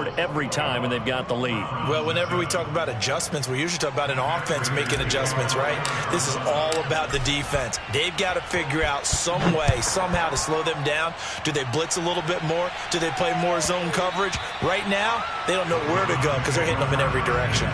board every time when they've got the lead. Well, whenever we talk about adjustments, we usually talk about an offense making adjustments, right? This is all about the defense. They've got to figure out some way, somehow to slow them down. Do they blitz a little bit more? Do they play more zone coverage? Right now, they don't know where to go because they're hitting them in every direction.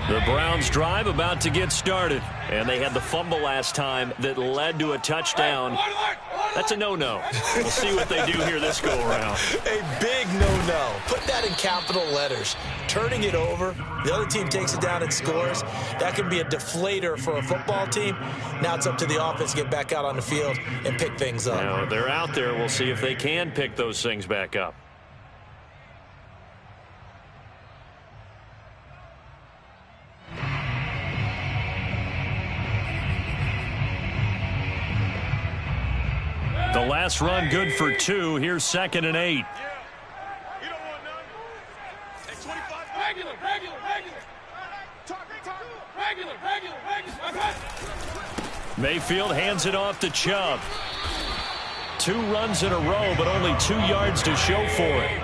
The Browns drive about to get started, and they had the fumble last time that led to a touchdown. That's a no-no. We'll see what they do here this go-around. A big no-no. Put that in capital letters. Turning it over, the other team takes it down and scores. That can be a deflator for a football team. Now it's up to the offense to get back out on the field and pick things up. Now, they're out there. We'll see if they can pick those things back up. The last run good for 2. Here's 2nd and 8. Mayfield hands it off to Chubb. 2 runs in a row, but only 2 yards to show for it.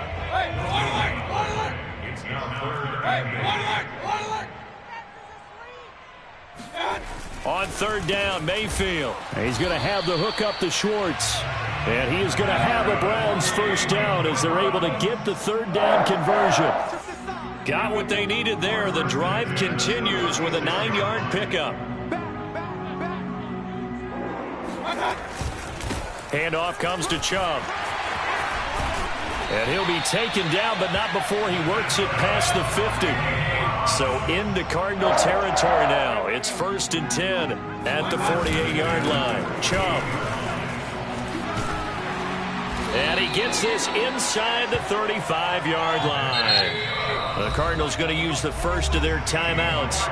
On 3rd down, Mayfield. He's going to have the hook up to Schwartz. And he is going to have a Browns first down as they're able to get the 3rd down conversion. Got what they needed there. The drive continues with a 9-yard pickup. Handoff comes to Chubb. And he'll be taken down, but not before he works it past the 50. So into Cardinal territory now. It's 1st and 10 at the 48-yard line. Chubb. And he gets this inside the 35-yard line. The Cardinals going to use the first of their timeouts.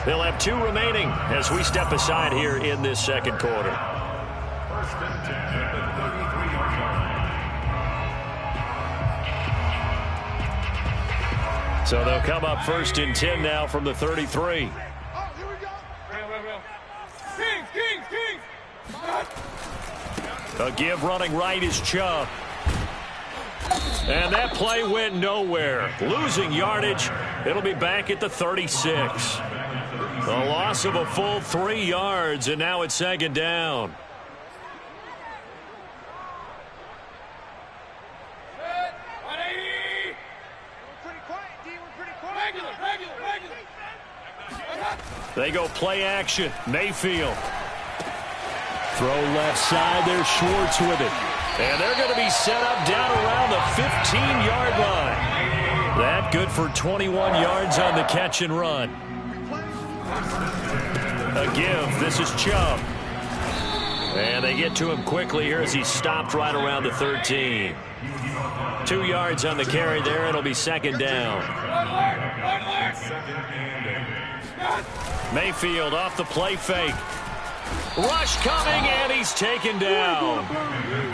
They'll have 2 remaining as we step aside here in this 2nd quarter. 1st and 10 at the 33-yard line. So they'll come up 1st and 10 now from the 33. A give running right is Chubb. And that play went nowhere. Losing yardage. It'll be back at the 36. A loss of a full 3 yards, and now it's 2nd down. They go play action. Mayfield. Throw left side. There's Schwartz with it. And they're going to be set up down around the 15-yard line. That good for 21 yards on the catch and run. A give. This is Chubb. And they get to him quickly here as he stopped right around the 13. 2 yards on the carry there. It'll be 2nd down. Mayfield off the play fake. Rush coming, and he's taken down.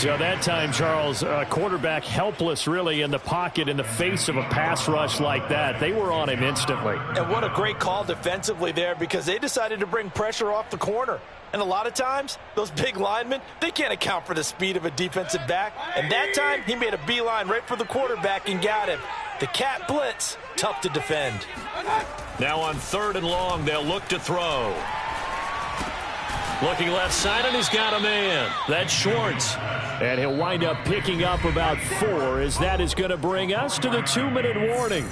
So that time, Charles, quarterback helpless really in the pocket in the face of a pass rush like that. They were on him instantly. And what a great call defensively there, because they decided to bring pressure off the corner. And a lot of times, those big linemen, they can't account for the speed of a defensive back. And that time, he made a beeline right for the quarterback and got him. The cat blitz, tough to defend. Now on 3rd and long, they'll look to throw. Looking left side, and he's got a man. That's Schwartz. And he'll wind up picking up about 4, as that is going to bring us to the 2-minute warning.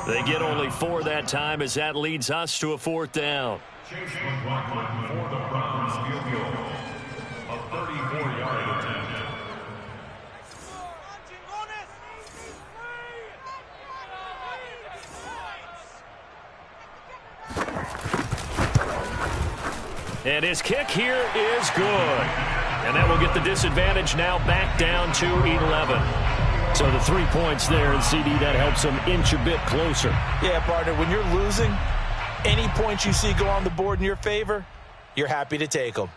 They get only 4 that time, as that leads us to a 4th down. Chase McLaughlin for the Browns field goal. A 34-yard attempt. And his kick here is good. And that will get the disadvantage now back down to 11. So the 3 points there, and CD, that helps them inch a bit closer. Yeah, partner, when you're losing, any points you see go on the board in your favor, you're happy to take them.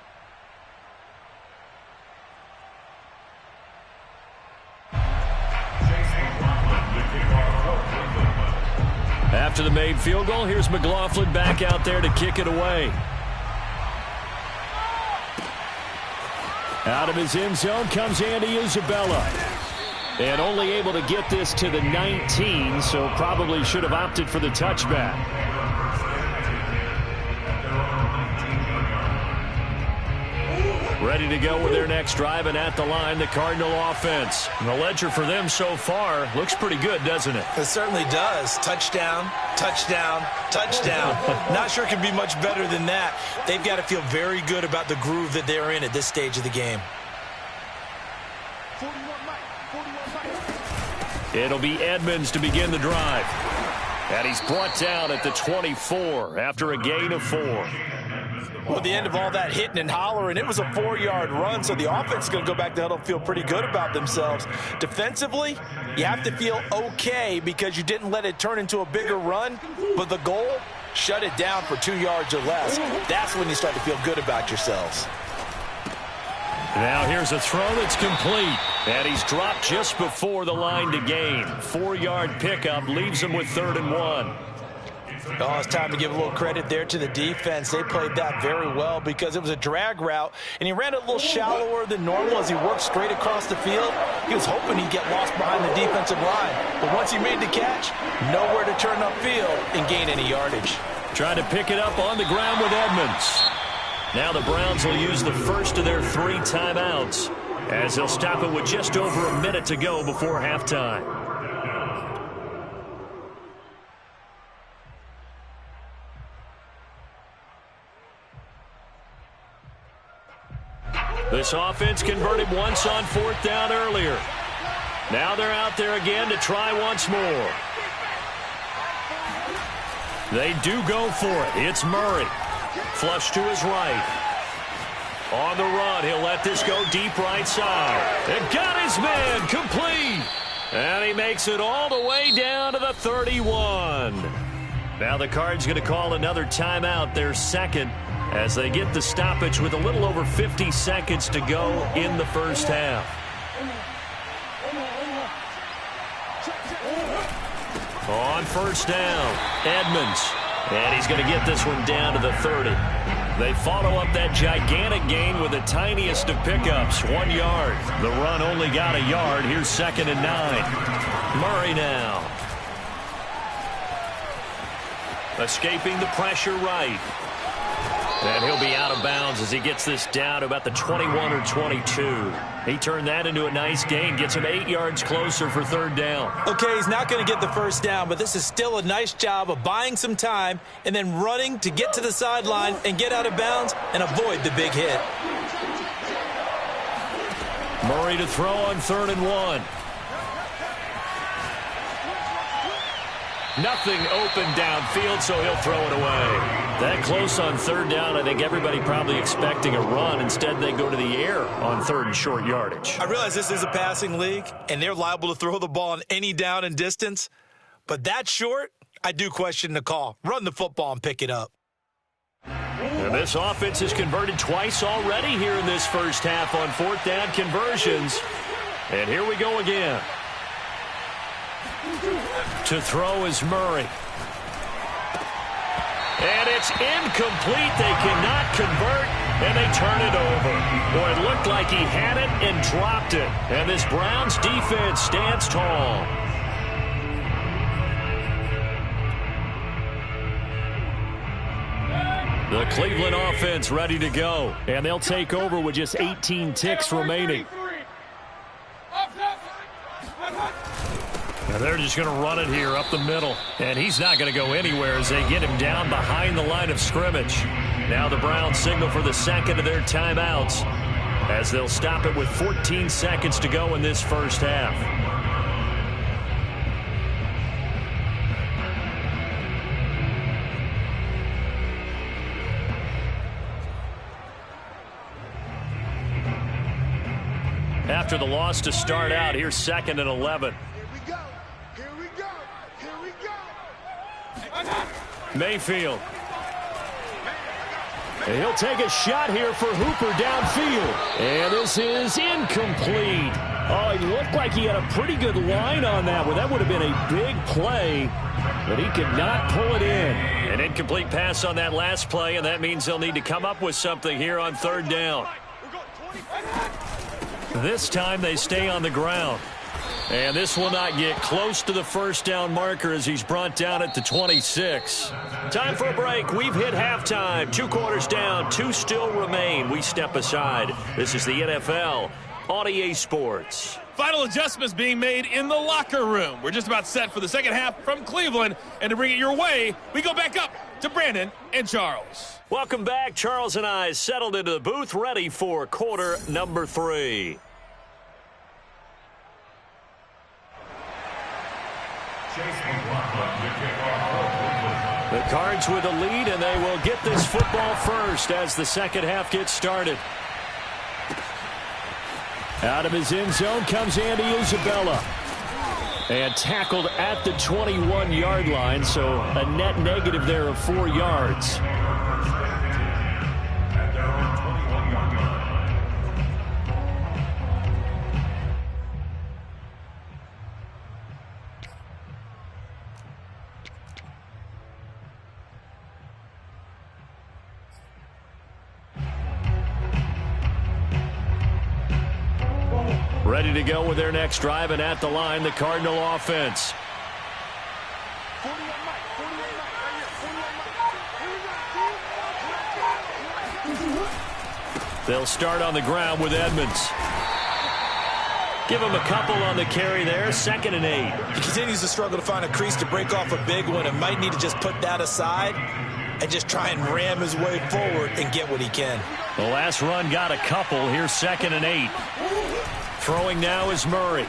After the made field goal, here's McLaughlin back out there to kick it away. Out of his end zone comes Andy Isabella. And only able to get this to the 19, so probably should have opted for the touchback. Ready to go with their next drive, and at the line, the Cardinal offense. And the ledger for them so far looks pretty good, doesn't it? It certainly does. Touchdown, touchdown, touchdown. Not sure it can be much better than that. They've got to feel very good about the groove that they're in at this stage of the game. It'll be Edmonds to begin the drive. And he's brought down at the 24 after a gain of 4. Well, at the end of all that hitting and hollering, it was a 4-yard run, so the offense is going to go back to huddle and feel pretty good about themselves. Defensively, you have to feel okay because you didn't let it turn into a bigger run, but the goal, shut it down for 2 yards or less. That's when you start to feel good about yourselves. Now here's a throw that's complete, and he's dropped just before the line to gain. 4-yard pickup leaves him with 3rd and 1. Oh, it's time to give a little credit there to the defense. They played that very well because it was a drag route, and he ran it a little shallower than normal as he worked straight across the field. He was hoping he'd get lost behind the defensive line, but once he made the catch, nowhere to turn upfield and gain any yardage. Trying to pick it up on the ground with Edmonds. Now the Browns will use the first of their 3 timeouts as they'll stop it with just over a minute to go before halftime. This offense converted once on 4th down earlier. Now they're out there again to try once more. They do go for it. It's Murray. Flush to his right. On the run, he'll let this go deep right side. And got his man complete. And he makes it all the way down to the 31. Now the Cards going to call another timeout, their second, as they get the stoppage with a little over 50 seconds to go in the first half. On 1st down, Edmonds. And he's going to get this one down to the 30. They follow up that gigantic gain with the tiniest of pickups, 1 yard. The run only got a yard. Here's 2nd and 9. Murray now. Escaping the pressure right. And he'll be out of bounds as he gets this down to about the 21 or 22. He turned that into a nice gain, gets him 8 yards closer for 3rd down. Okay, he's not going to get the first down, but this is still a nice job of buying some time and then running to get to the sideline and get out of bounds and avoid the big hit. Murray to throw on 3rd and 1. Nothing open downfield, so he'll throw it away. That close on 3rd down, I think everybody probably expecting a run. Instead, they go to the air on 3rd and short yardage. I realize this is a passing league, and they're liable to throw the ball on any down and distance. But that short, I do question the call. Run the football and pick it up. And this offense has converted twice already here in this first half on 4th down conversions. And here we go again. To throw is Murray. And it's incomplete. They cannot convert, and they turn it over. Boy, it looked like he had it and dropped it. And this Browns defense stands tall. The Cleveland offense ready to go. And they'll take over with just 18 ticks remaining. Now they're just going to run it here up the middle. And he's not going to go anywhere as they get him down behind the line of scrimmage. Now the Browns signal for the second of their timeouts as they'll stop it with 14 seconds to go in this first half. After the loss to start out, here's 2nd and 11. Mayfield. And he'll take a shot here for Hooper downfield. And this is incomplete. Oh, he looked like he had a pretty good line on that one. That would have been a big play, but he could not pull it in. An incomplete pass on that last play, and that means they'll need to come up with something here on third down. This time they stay on the ground. And this will not get close to the first down marker as he's brought down at the 26. Time for a break. We've hit halftime. 2 quarters down. 2 still remain. We step aside. This is the NFL on EA Sports. Final adjustments being made in the locker room. We're just about set for the second half from Cleveland. And to bring it your way, we go back up to Brandon and Charles. Welcome back. Charles and I settled into the booth, ready for quarter number 3. The Cards with a lead, and they will get this football first as the second half gets started. Out of his end zone comes Andy Isabella. And tackled at the 21-yard line, so a net negative there of 4 yards. Ready to go with their next drive, and at the line, the Cardinal offense. They'll start on the ground with Edmonds. Give him a couple on the carry there, 2nd and 8. He continues to struggle to find a crease to break off a big one and might need to just put that aside and just try and ram his way forward and get what he can. The last run got a couple. Here's 2nd and 8. Throwing now is Murray.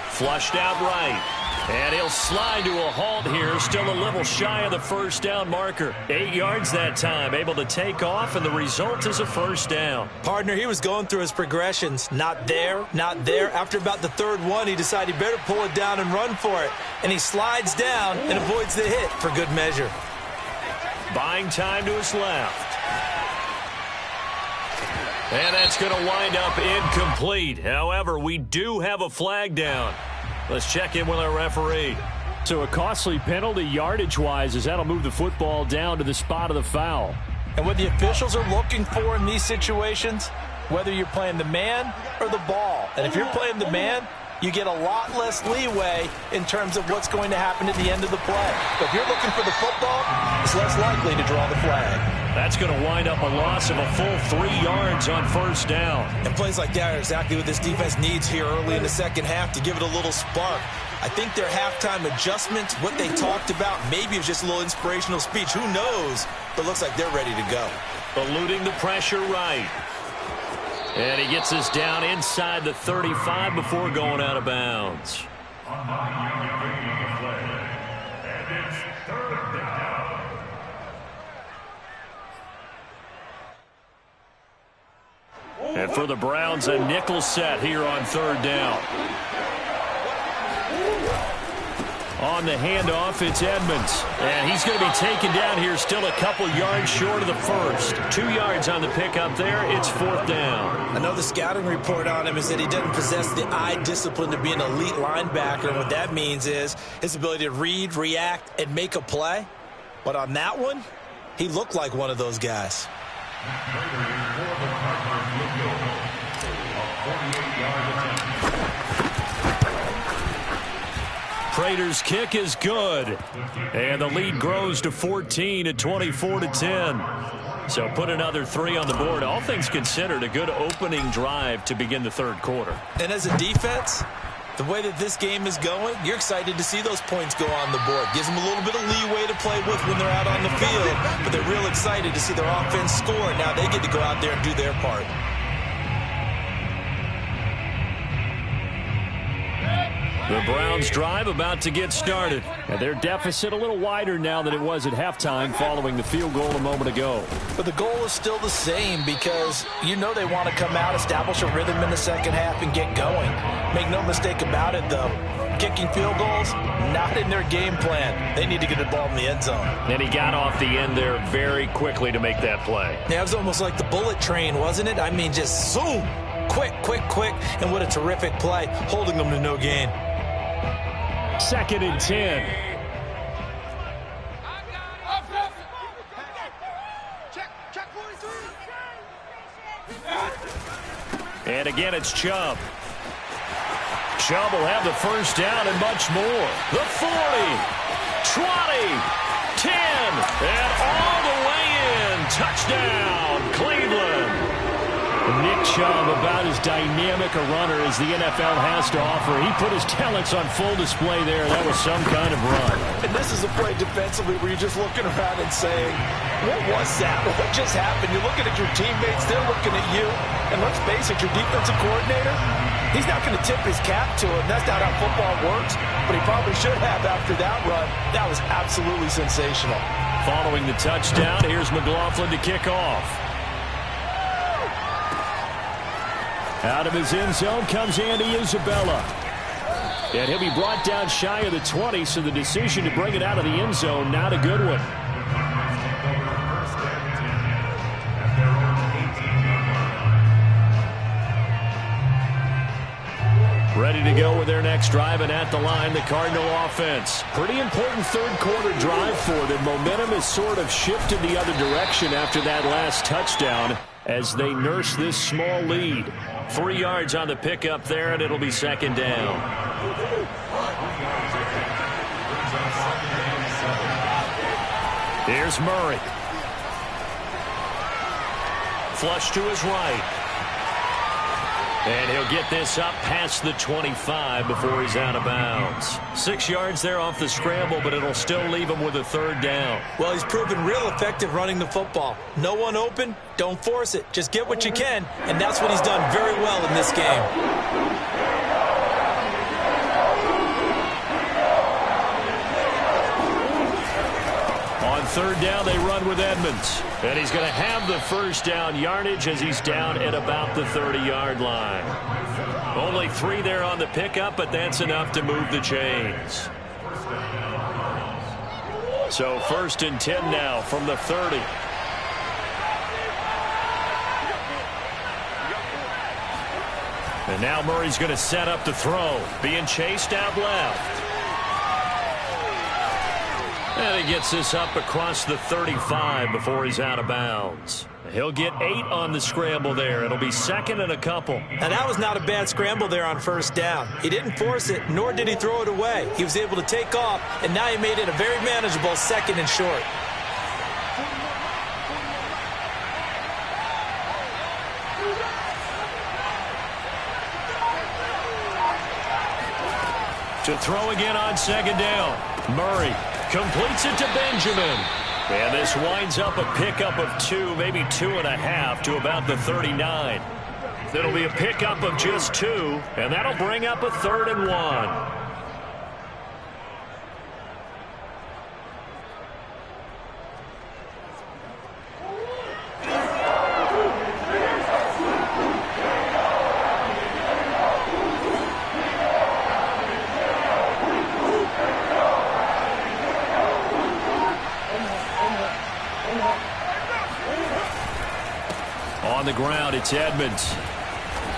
Flushed out right. And he'll slide to a halt here. Still a little shy of the first down marker. 8 yards that time. Able to take off, and the result is a first down. Partner, he was going through his progressions. Not there, not there. After about the 3rd one, he decided he better pull it down and run for it. And he slides down and avoids the hit for good measure. Buying time to his left. And that's going to wind up incomplete. However, we do have a flag down. Let's check in with our referee. So a costly penalty yardage-wise, as that'll move the football down to the spot of the foul. And what the officials are looking for in these situations, whether you're playing the man or the ball. And if you're playing the man, you get a lot less leeway in terms of what's going to happen at the end of the play. But if you're looking for the football, it's less likely to draw the flag. That's going to wind up a loss of a full 3 yards on first down. And plays like that are exactly what this defense needs here early in the second half to give it a little spark. I think their halftime adjustments, what they talked about, maybe it was just a little inspirational speech. Who knows? But it looks like they're ready to go. Eluding the pressure right. And he gets us down inside the 35 before going out of bounds. And for the Browns, a nickel set here on 3rd down. On the handoff, it's Edmonds. And he's going to be taken down here, still a couple yards short of the first. 2 yards on the pickup there. It's 4th down. I know the scouting report on him is that he doesn't possess the eye discipline to be an elite linebacker. And what that means is his ability to read, react, and make a play. But on that one, he looked like one of those guys. Prater's kick is good. And the lead grows to 14 at 24-10. So put another 3 on the board. All things considered, a good opening drive to begin the 3rd quarter. And as a defense, the way that this game is going, you're excited to see those points go on the board. Gives them a little bit of leeway to play with when they're out on the field. But they're real excited to see their offense score. Now they get to go out there and do their part. The Browns drive about to get started. And their deficit a little wider now than it was at halftime following the field goal a moment ago. But the goal is still the same because you know they want to come out, establish a rhythm in the second half, and get going. Make no mistake about it, though. Kicking field goals, not in their game plan. They need to get the ball in the end zone. And he got off the end there very quickly to make that play. Yeah, it was almost like the bullet train, wasn't it? I mean, just zoom. Quick, and what a terrific play, holding them to no gain. 2nd and 10. And again, it's Chubb. Chubb will have the first down and much more. The 40, 20, 10, and all the way in. Touchdown, Cleveland. Nick Chubb, about as dynamic a runner as the NFL has to offer. He put his talents on full display there. That was some kind of run. And this is a play defensively where you're just looking around and saying, what was that? What just happened? You're looking at your teammates. They're looking at you. And let's face it, your defensive coordinator, he's not going to tip his cap to him. That's not how football works. But he probably should have after that run. That was absolutely sensational. Following the touchdown, here's McLaughlin to kick off. Out of his end zone comes Andy Isabella. And he'll be brought down shy of the 20, so the decision to bring it out of the end zone, not a good one. Ready to go with their next drive, and at the line, the Cardinal offense. Pretty important third-quarter drive for them. Momentum has sort of shifted the other direction after that last touchdown as they nurse this small lead. 3 yards on the pickup there, and it'll be 2nd down. Here's Murray. Flush to his right. And he'll get this up past the 25 before he's out of bounds. 6 yards there off the scramble, but it'll still leave him with a 3rd down. Well, he's proven real effective running the football. No one open, don't force it. Just get what you can, and that's what he's done very well in this game. On 3rd down, they run with Edmonds. And he's going to have the first down yardage as he's down at about the 30-yard line. Only 3 there on the pickup, but that's enough to move the chains. So 1st and 10 now from the 30. And now Murray's going to set up the throw. Being chased out left. And he gets this up across the 35 before he's out of bounds. He'll get 8 on the scramble there. It'll be 2nd and a couple. And that was not a bad scramble there on 1st down. He didn't force it, nor did he throw it away. He was able to take off, and now he made it a very manageable 2nd and short. To throw again on 2nd down. Murray completes it to Benjamin. And this winds up a pickup of 2, maybe 2.5 to about the 39. It'll be a pickup of just 2, and that'll bring up a 3rd and 1. On the ground, it's Edmonds.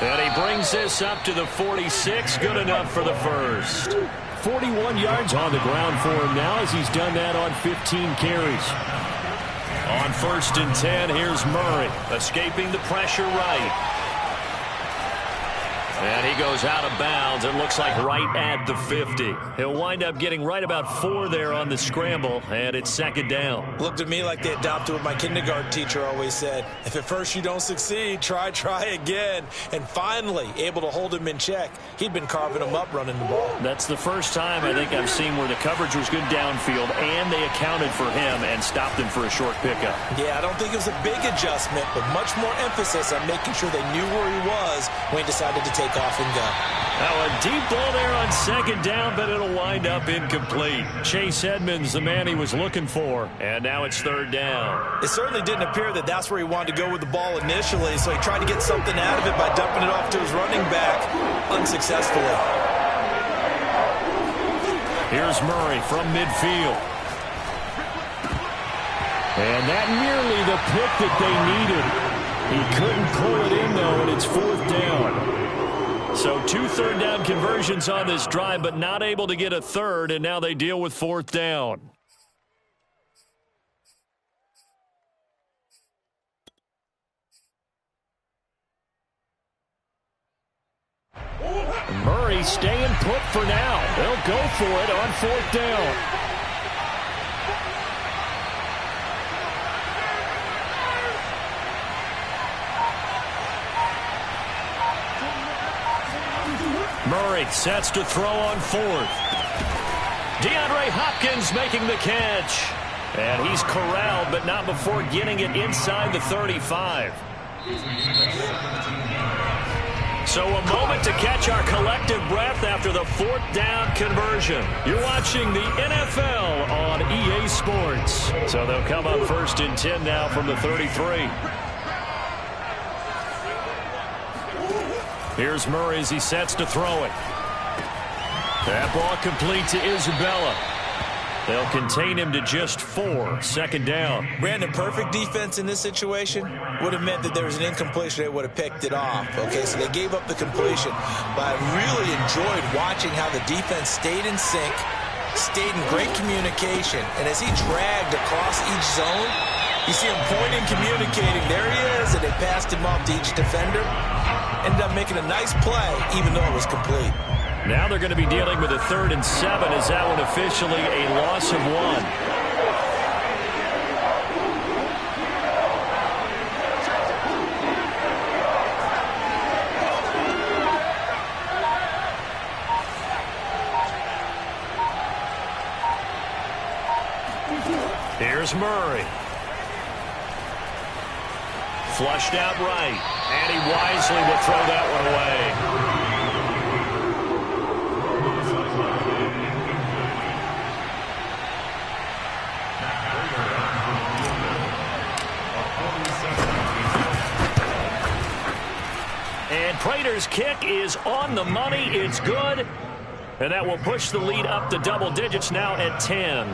And he brings this up to the 46. Good enough for the first. 41 yards on the ground for him now as he's done that on 15 carries. On 1st and 10, here's Murray. Escaping the pressure right. And he goes out of bounds. It looks like right at the 50. He'll wind up getting right about 4 there on the scramble, and it's 2nd down. Looked at me like they adopted what my kindergarten teacher always said. If at first you don't succeed, try again. And finally, able to hold him in check. He'd been carving him up running the ball. That's the first time I think I've seen where the coverage was good downfield, and they accounted for him and stopped him for a short pickup. Yeah, I don't think it was a big adjustment, but much more emphasis on making sure they knew where he was when he decided to take off and go. Now a deep ball there on 2nd down, but it'll wind up incomplete. Chase Edmonds, the man he was looking for, and now it's 3rd down. It certainly didn't appear that that's where he wanted to go with the ball initially, so he tried to get something out of it by dumping it off to his running back unsuccessfully. Here's Murray from midfield. And that nearly the pick that they needed. He couldn't pull it in, though, and it's 4th down. So 2 third-down conversions on this drive, but not able to get a third, and now they deal with 4th down. Murray staying put for now. They'll go for it on 4th down. Murray sets to throw on 4th. DeAndre Hopkins making the catch. And he's corralled, but not before getting it inside the 35. So a moment to catch our collective breath after the 4th down conversion. You're watching the NFL on EA Sports. So they'll come up 1st and 10 now from the 33. Here's Murray as he sets to throw it. That ball complete to Isabella. They'll contain him to just 4, 2nd down. Brandon, perfect defense in this situation would have meant that there was an incompletion. They would have picked it off. Okay, so they gave up the completion. But I really enjoyed watching how the defense stayed in sync, stayed in great communication. And as he dragged across each zone, you see him pointing, communicating. There he is, and they passed him off to each defender. Ended up making a nice play, even though it was complete. Now they're going to be dealing with a 3rd and 7. Is that one officially a loss of 1? Here's Murray. Flushed out right. And he wisely will throw that one away. And Prater's kick is on the money. It's good. And that will push the lead up to double digits now at 10.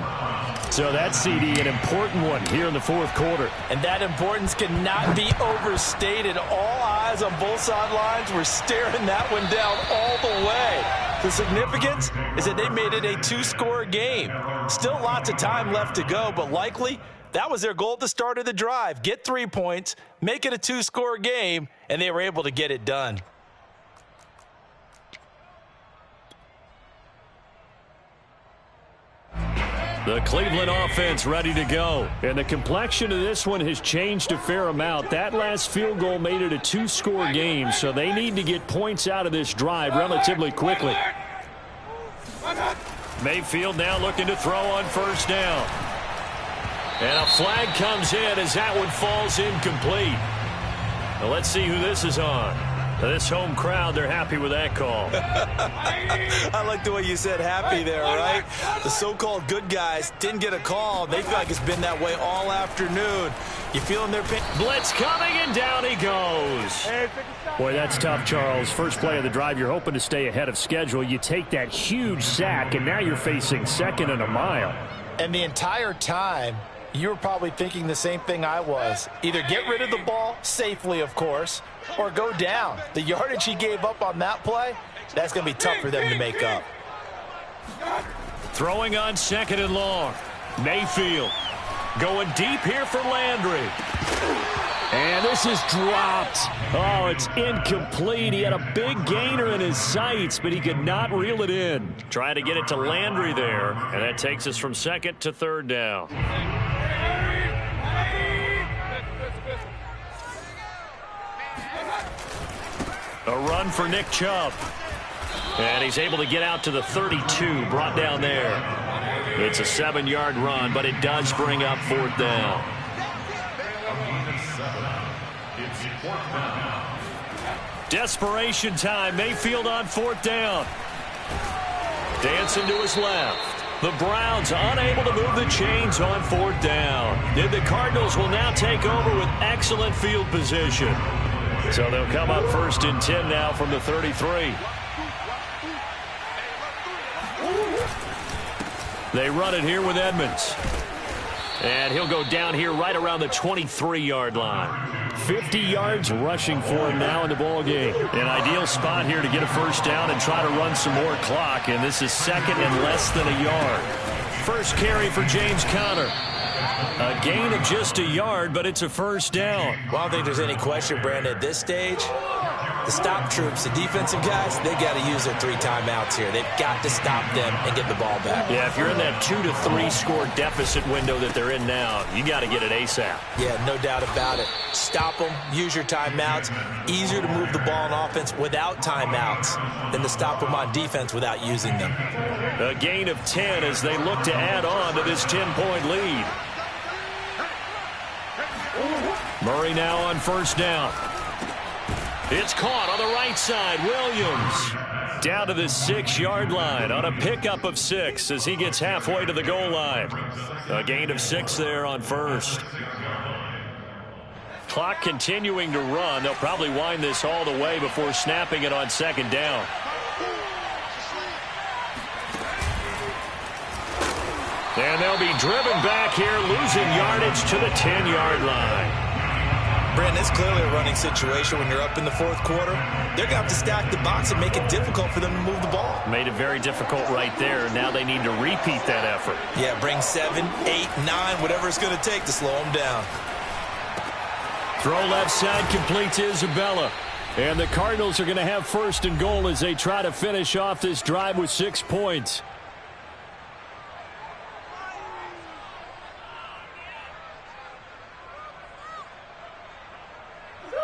So that's, CD, an important one here in the 4th quarter. And that importance cannot be overstated. All eyes on both sidelines were staring that one down all the way. The significance is that they made it a 2-score game. Still lots of time left to go, but likely that was their goal at the start of the drive. Get 3 points, make it a 2-score game, and they were able to get it done. The Cleveland offense ready to go. And the complexion of this one has changed a fair amount. That last field goal made it a 2-score game, so they need to get points out of this drive relatively quickly. Mayfield now looking to throw on 1st down. And a flag comes in as that one falls incomplete. Now let's see who this is on. This home crowd, they're happy with that call. I like the way you said happy there, right? The so-called good guys didn't get a call. They feel like it's been that way all afternoon. You feeling their pain? Blitz coming, and down he goes. Boy, that's tough, Charles. First play of the drive, you're hoping to stay ahead of schedule. You take that huge sack, and now you're facing 2nd and a mile. And the entire time, you were probably thinking the same thing I was. Either get rid of the ball, safely, of course, or go down. The yardage he gave up on that play, that's going to be tough for them to make up. Throwing on 2nd and long. Mayfield going deep here for Landry. And this is dropped. Oh, it's incomplete. He had a big gainer in his sights, but he could not reel it in. Trying to get it to Landry there, and that takes us from 2nd to 3rd down. A run for Nick Chubb. And he's able to get out to the 32, brought down there. It's a 7-yard run, but it does bring up 4th down. Desperation time. Mayfield on 4th down. Dancing to his left. The Browns unable to move the chains on 4th down. And the Cardinals will now take over with excellent field position. So they'll come up 1st and 10 now from the 33. They run it here with Edmonds. And he'll go down here right around the 23-yard line. 50 yards rushing for him now in the ball game. An ideal spot here to get a first down and try to run some more clock, and this is second and less than a yard. First carry for James Conner. A gain of just a yard, but it's a first down. Well, I don't think there's any question, Brandon, at this stage. The stop troops, the defensive guys, they got to use their 3 timeouts here. They've got to stop them and get the ball back. Yeah, if you're in that 2 to 3 score deficit window that they're in now, you got to get it ASAP. Yeah, no doubt about it. Stop them, use your timeouts. Easier to move the ball on offense without timeouts than to stop them on defense without using them. A gain of 10 as they look to add on to this 10-point lead. Murray now on first down. It's caught on the right side. Williams down to the 6-yard line on a pickup of 6 as he gets halfway to the goal line. A gain of 6 there on first. Clock continuing to run. They'll probably wind this all the way before snapping it on second down. And they'll be driven back here, losing yardage to the 10-yard line. Brandon, it's clearly a running situation when you're up in the fourth quarter. They're going to have to stack the box and make it difficult for them to move the ball. Made it very difficult right there. Now they need to repeat that effort. Yeah, bring 7, 8, 9, whatever it's going to take to slow them down. Throw left side complete to Isabella. And the Cardinals are going to have first and goal as they try to finish off this drive with 6 points.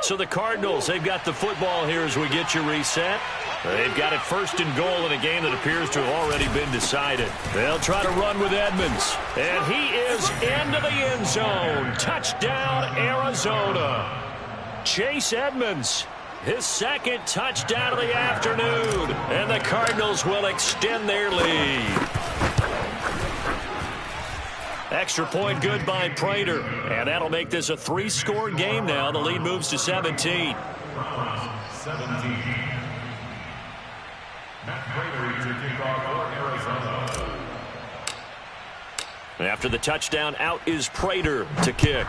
So the Cardinals, they've got the football here as we get you reset. They've got it first and goal in a game that appears to have already been decided. They'll try to run with Edmonds. And he is into the end zone. Touchdown, Arizona. Chase Edmonds, his second touchdown of the afternoon. And the Cardinals will extend their lead. Extra point good by Prater. And that'll make this a 3-score game now. The lead moves to 17. 17. Matt Prater to kick off for Arizona. After the touchdown, out is Prater to kick.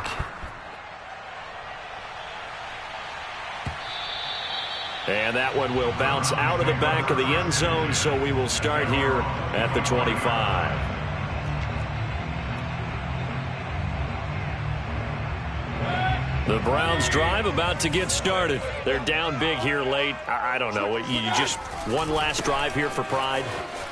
And that one will bounce out of the back of the end zone, so we will start here at the 25. The Browns drive about to get started. They're down big here late. I don't know. You just one last drive here for pride?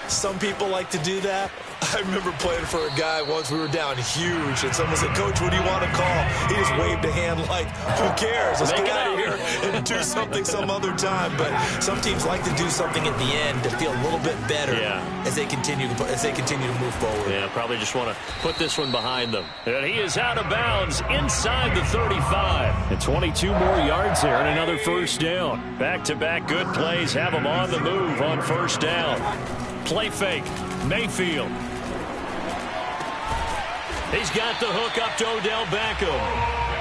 Some people like to do that. I remember playing for a guy once. We were down huge, and someone said, "Coach, what do you want to call?" He just waved a hand like, "Who cares? Let's get out of here and do something some other time." But some teams like to do something at the end to feel a little bit better as they continue to move forward. Yeah, probably just want to put this one behind them. And he is out of bounds inside the 35. And 22 more yards there and another first down. Back-to-back good plays have him on the move on first down. Play fake. Mayfield. He's got the hook up to Odell Beckham.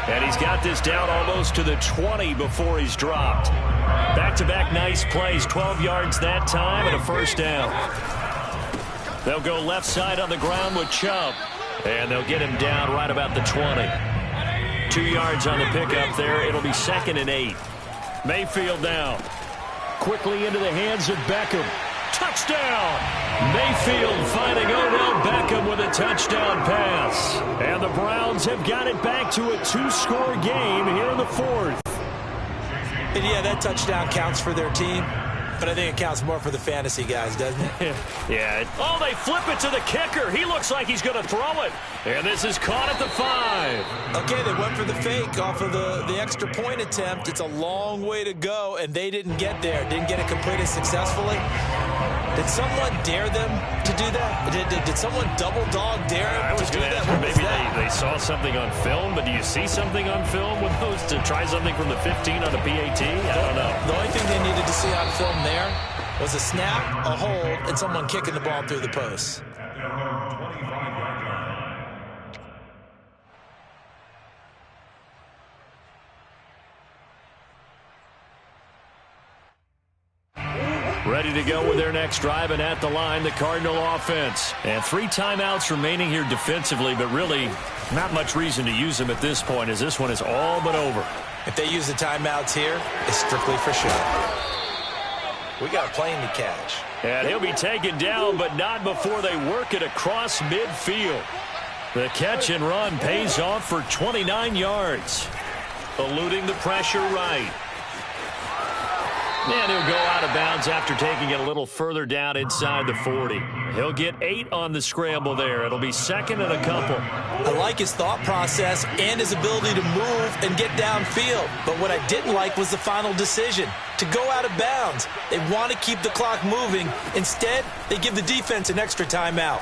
And he's got this down almost to the 20 before he's dropped. Back-to-back nice plays. 12 yards that time and a first down. They'll go left side on the ground with Chubb. And they'll get him down right about the 20. 2 yards on the pickup there. It'll be 2nd and 8. Mayfield now. Quickly into the hands of Beckham. Touchdown! Mayfield finding Odell Beckham with a touchdown pass. And the Browns have got it back to a 2-score game here in the 4th. And yeah, that touchdown counts for their team. But I think it counts more for the fantasy guys, doesn't it? Yeah. Oh, they flip it to the kicker. He looks like he's going to throw it. And this is caught at the 5. Okay, they went for the fake off of the extra point attempt. It's a long way to go, and they didn't get there. Didn't get it completed successfully. Did someone dare them to do that? Did someone double dog dare them to do that? Maybe they saw something on film, but do you see something on film with those to try something from the 15 on the PAT? I don't know. The only thing they needed to see on film there was a snap, a hold, and someone kicking the ball through the posts. Ready to go with their next drive, and at the line, the Cardinal offense. And 3 timeouts remaining here defensively, but really not much reason to use them at this point, as this one is all but over. If they use the timeouts here, it's strictly for show. We got a plane to catch. And he'll be taken down, but not before they work it across midfield. The catch and run pays off for 29 yards. Eluding the pressure right. And he'll go out of bounds after taking it a little further down inside the 40. He'll get 8 on the scramble there. It'll be second and a couple. I like his thought process and his ability to move and get downfield. But what I didn't like was the final decision, to go out of bounds. They want to keep the clock moving. Instead, they give the defense an extra timeout.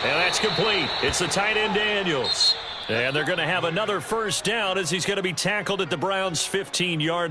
And that's complete. It's the tight end Daniels. And they're going to have another first down as he's going to be tackled at the Browns' 15-yard line.